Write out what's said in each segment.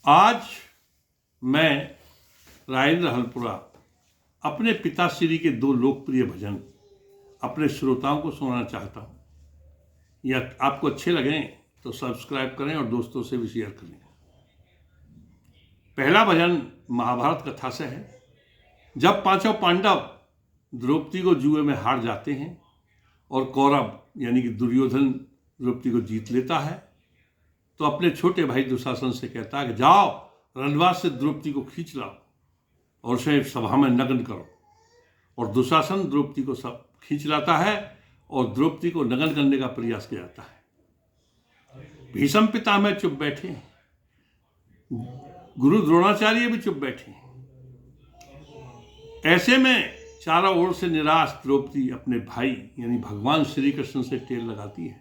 आज मैं राजेंद्र हलपुरा अपने पिताश्री के दो लोकप्रिय भजन अपने श्रोताओं को सुनाना चाहता हूँ। यह आपको अच्छे लगें तो सब्सक्राइब करें और दोस्तों से भी शेयर करें। पहला भजन महाभारत कथा से है। जब पांचों पांडव द्रौपदी को जुए में हार जाते हैं और कौरव यानी कि दुर्योधन द्रौपदी को जीत लेता है, तो अपने छोटे भाई दुशासन से कहता है कि जाओ रणवास से द्रौपदी को खींच लाओ और उसे सभा में नग्न करो। और दुशासन द्रौपदी को सब खींच लाता है और द्रौपदी को नग्न करने का प्रयास किया जाता है। भीष्म पितामह चुप बैठे, गुरु द्रोणाचार्य भी चुप बैठे। ऐसे में चारों ओर से निराश द्रौपदी अपने भाई यानी भगवान श्री कृष्ण से टेर लगाती है।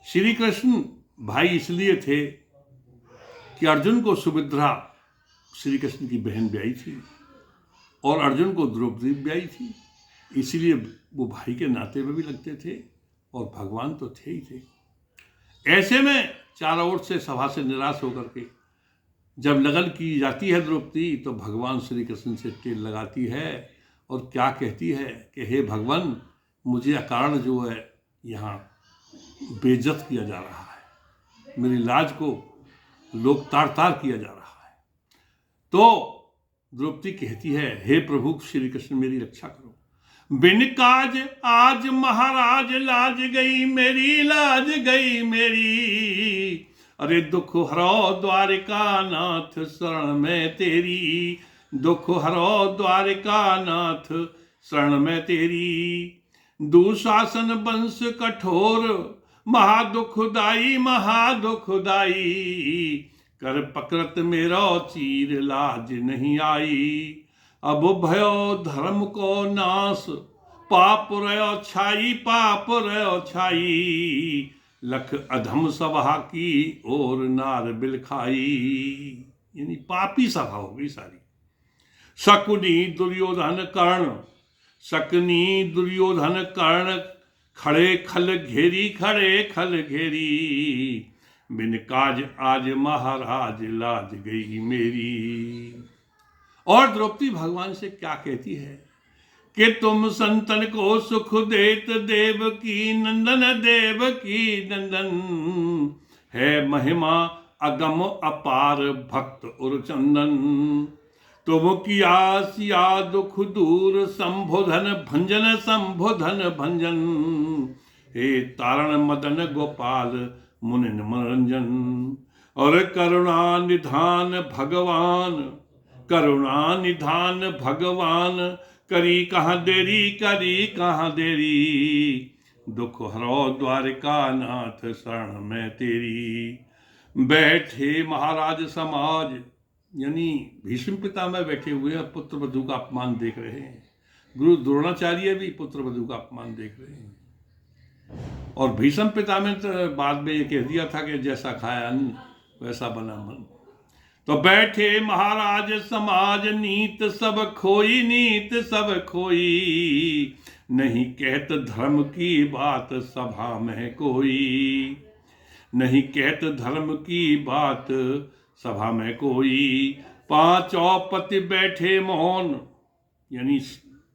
श्री कृष्ण भाई इसलिए थे कि अर्जुन को सुभद्रा श्री कृष्ण की बहन ब्याही थी और अर्जुन को द्रौपदी ब्याही थी, इसीलिए वो भाई के नाते में भी लगते थे और भगवान तो थे ही थे। ऐसे में चारों ओर से सभा से निराश होकर के जब लगन की जाती है द्रौपदी, तो भगवान श्री कृष्ण से टेर लगाती है और क्या कहती है कि हे भगवान, मुझे अकारण जो है यहाँ बेइज्जत किया जा रहा है, मेरी लाज को लोग तार तार किया जा रहा है। तो द्रौपदी कहती है, हे प्रभु श्री कृष्ण मेरी रक्षा करो। बिन काज आज महाराज लाज गई मेरी, लाज गई मेरी। अरे दुख हरो द्वारिका नाथ शरण में तेरी, दुख हरो द्वारिका नाथ शरण में तेरी। दुशासन वंश कठोर महादुखदाई, महादुखदाई। कर पकड़त मेरो चीर लाज नहीं आई। अब भयो धर्म को नाश, पाप रयो छाई, पाप रयो छाई। लख अधम सभा की और नार बिलखाई, यानी पापी सभा हो गई सारी। शकुनी दुर्योधन कर्ण, शकुनी दुर्योधन कर्ण। खड़े खल घेरी, खड़े खल घेरी। बिन काज आज महाराज लाज गई मेरी। और द्रौपदी भगवान से क्या कहती है कि तुम संतन को सुख देत देव की नंदन, देव की नंदन। है महिमा अगम अपार भक्त और चंदन। तुम किया सिया दुख दूर, संबोधन भंजन, संबोधन भंजन। हे तारण मदन गोपाल मुनिन मनोरंजन। और करुणा निधान भगवान, करुणा निधान भगवान। करी कहाँ देरी, करी कहाँ देरी। दुख हरो द्वारिका नाथ शरण में तेरी। बैठे महाराज समाज, यानी भीष्म पितामह बैठे हुए और पुत्र वधू का अपमान देख रहे हैं। गुरु द्रोणाचार्य भी पुत्र वधू का अपमान देख रहे हैं। और भीष्म पितामह ने बाद में ये कह दिया था कि जैसा खाया अन्न वैसा बना मन। तो बैठे महाराज समाज, नीत सब खोई, नीत सब खोई। नहीं कहत धर्म की बात सभा में कोई, नहीं कहत धर्म की बात सभा में कोई। पांचों पति बैठे मौन, यानी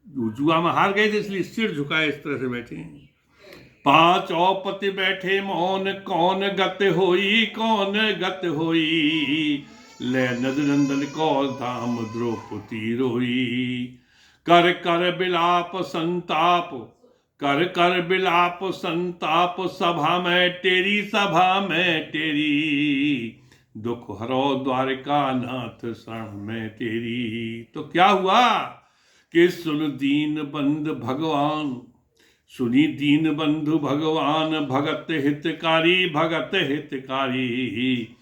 जुआ में हार गए थे इसलिए सिर झुकाए इस तरह से बैठे हैं। पांचों पति बैठे मौन, कौन गत होई, कौन गत होई। ले नद नंदन को धाम द्रौपदी रोई। कर कर बिलाप संताप, कर कर बिलाप संताप। सभा में तेरी, सभा में तेरी। दुख हरो द्वारिका नाथ शरण में तेरी। तो क्या हुआ कि सुन दीन बंधु भगवान, सुनी दीन बंधु भगवान। भगत हितकारी, भगत हितकारी।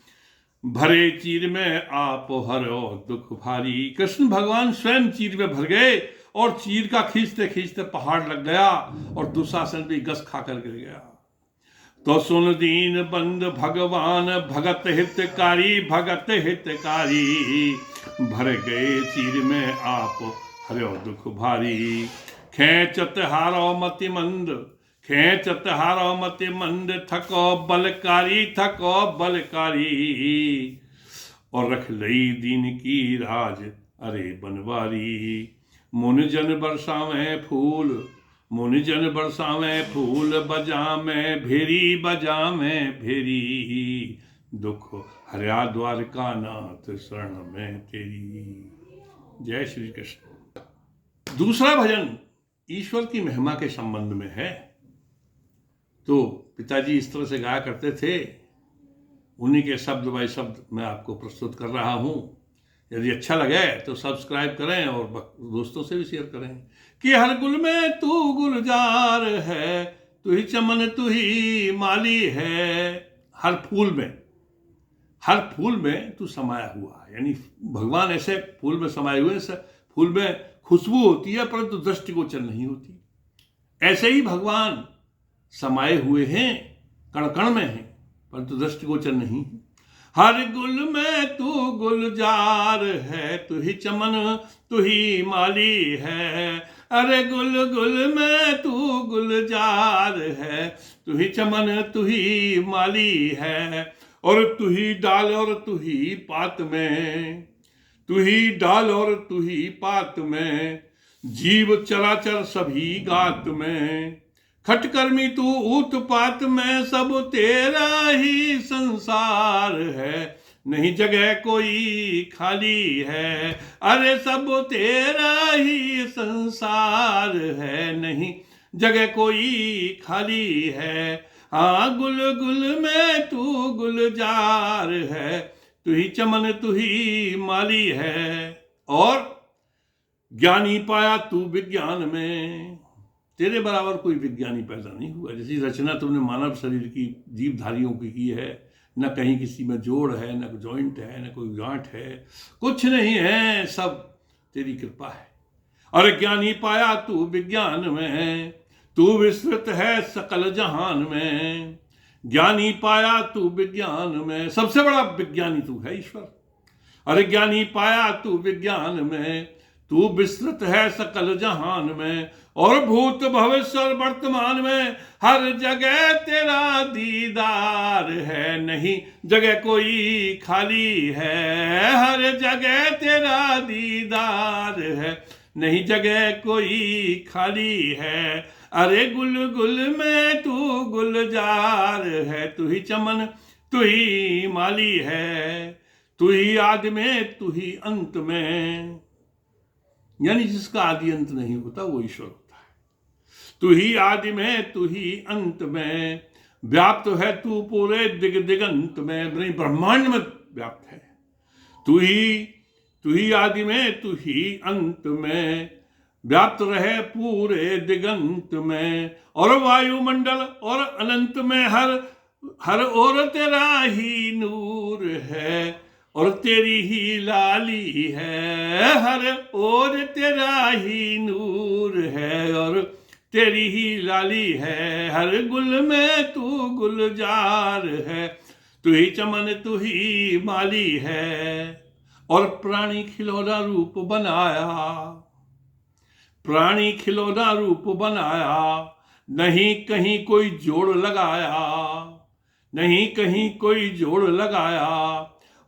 भरे चीर में आप हरो दुख भारी। कृष्ण भगवान स्वयं चीर में भर गए और चीर का खींचते खींचते पहाड़ लग गया और दुशासन भी गस खाकर गिर गया। तो सुन दीन बंद भगवान, भगत हितकारी, भगत हितकारी। भर गए चीर में आप हरो दुख भारी। खेचत हारो मति मंद, खेचत हारो मति मंद। थको बलकारी, थको बलकारी। और रख लई दीन की राज अरे बनवारी। मुनि जन बरसावें फूल, मुनि जन बरसावें फूल, बजावें भेरी, बजावें भेरी। दुख हरिया द्वारका नाथ शरण में तेरी। जय श्री कृष्ण। दूसरा भजन ईश्वर की महिमा के संबंध में है। तो पिताजी इस तरह से गाया करते थे, उन्हीं के शब्द बाय शब्द मैं आपको प्रस्तुत कर रहा हूं। यदि अच्छा लगे तो सब्सक्राइब करें और दोस्तों से भी शेयर करें। कि हर गुल में तू गुलजार है, तू ही चमन तू ही माली है। हर फूल में तू समाया हुआ, यानी भगवान ऐसे फूल में समाये हुए। फूल में खुशबू होती है परंतु दृष्टिगोचर नहीं होती। ऐसे ही भगवान समाये हुए हैं, कण कण में हैं, परंतु दृष्टिगोचर नहीं। हर गुल में तू गुलजार है, तू ही चमन तू ही माली है। अरे गुल गुल में तू गुलजार है, तू ही चमन तू ही माली है। और तू ही डाल और तू ही पात में, तू ही डाल और तू ही पात में। जीव चराचर सभी गात में, खटकर्मी तू उत्पात में। सब तेरा ही संसार है, नहीं जगह कोई खाली है। अरे सब तेरा ही संसार है, नहीं जगह कोई खाली है। हाँ गुल गुल में तू गुलजार है, तू ही चमन तू ही माली है। और ज्ञानी पाया तू विज्ञान में, तेरे बराबर कोई विज्ञानी पैदा नहीं हुआ। जैसी रचना तुमने मानव शरीर की जीवधारियों की है, न कहीं किसी में जोड़ है, न जॉइंट है, न कोई गांठ है, कुछ नहीं है, सब तेरी कृपा है। और ज्ञानी पाया तू विज्ञान में, तू विस्तृत है सकल जहान में। ज्ञानी पाया तू विज्ञान में, सबसे बड़ा विज्ञानी तू है ईश्वर। अरे ज्ञानी पाया तू विज्ञान में, तू विस्तृत है सकल जहान में। और भूत भविष्य और वर्तमान में हर जगह तेरा दीदार है, नहीं जगह कोई खाली है। हर जगह तेरा दीदार है, नहीं जगह कोई खाली है। अरे गुल गुल में तू गुलजार है, तू ही चमन तू ही माली है। तू ही आदि में तू ही अंत में, यानी जिसका आदि अंत नहीं होता वो ईश्वर होता है। तू ही आदि में तू ही अंत में, व्याप्त है तू पूरे दिगंत में, ब्रह्मांड में व्याप्त है। तू ही आदि में तू ही अंत में, व्याप्त रहे पूरे दिगंत में। और वायुमंडल और अनंत में हर ओर तेरा ही नूर है, और तेरी ही लाली है। हर ओर तेरा ही नूर है, और तेरी ही लाली है। हर गुल में तू गुलजार है, तू ही चमन तू ही माली है। और प्राणी खिलौना रूप बनाया, प्राणी खिलौना रूप बनाया। नहीं कहीं कोई जोड़ लगाया, नहीं कहीं कोई जोड़ लगाया।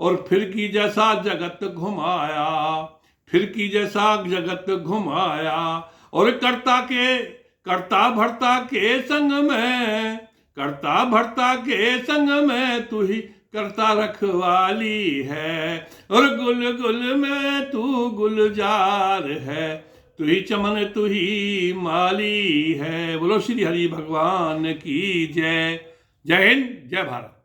और फिर की जैसा जगत घुमाया, फिर की जैसा जगत घुमाया। और करता भरता के संग में, करता भरता के संग में तू ही करता रखवाली है। और गुल गुल में तू गुलजार है, तू ही चमन तू ही माली है। बोलो श्री हरि भगवान की जय। जय हिंद, जय भारत।